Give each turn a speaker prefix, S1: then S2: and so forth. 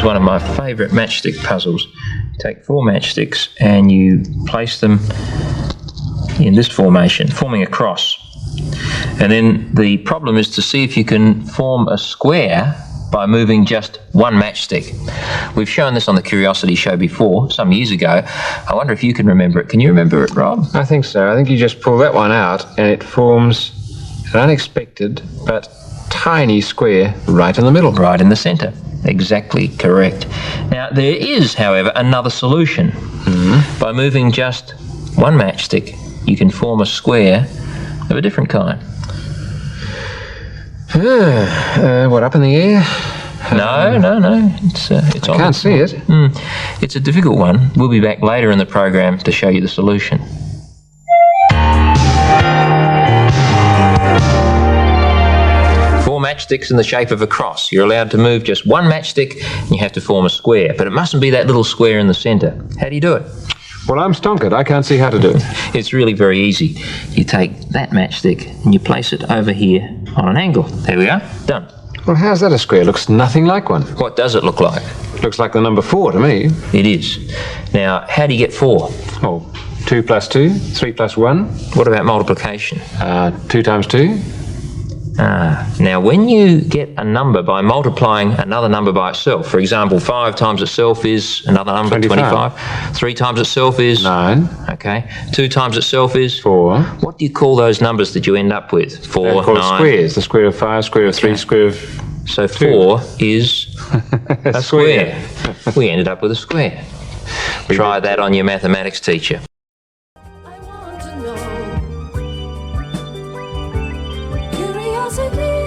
S1: one of my favourite matchstick puzzles. You take 4 matchsticks and you place them in this formation, forming a cross. And then the problem is to see if you can form a square by moving just one matchstick. We've shown this on the Curiosity Show before, some years ago. I wonder if you can remember it. Can you remember it, Rob?
S2: I think so. I think you just pull that one out and it forms an unexpected but tiny square right in the middle.
S1: Right in the centre. Exactly correct. Now, there is, however, another solution. By moving just one matchstick, you can form a square of a different kind.
S2: What, up in the air?
S1: No. It's
S2: I can't see it.
S1: It's a difficult one. We'll be back later in the program to show you the solution. Four matchsticks in the shape of a cross. You're allowed to move just one matchstick and you have to form a square, but it mustn't be that little square in the centre. How do you do it?
S2: Well, I'm stonkered. I can't see how to do it.
S1: It's really very easy. You take that matchstick and you place it over here on an angle. There we are. Done.
S2: Well, how's that a square? Looks nothing like one.
S1: What does it look like?
S2: Looks like the number 4 to me.
S1: It is. Now, how do you get 4?
S2: Oh, 2 plus 2, 3 plus 1.
S1: What about multiplication?
S2: 2 times 2.
S1: Now when you get a number by multiplying another number by itself, for example, 5 times itself is another number, 25. 3 times itself is? 9. Okay. 2 times itself is? 4. What do you call those numbers that you end up with? 4, 9?
S2: Called squares. The square of 5, square of 3, square of...
S1: So 4 is a square. We ended up with a square. Try that on your mathematics teacher.
S3: Curiosity.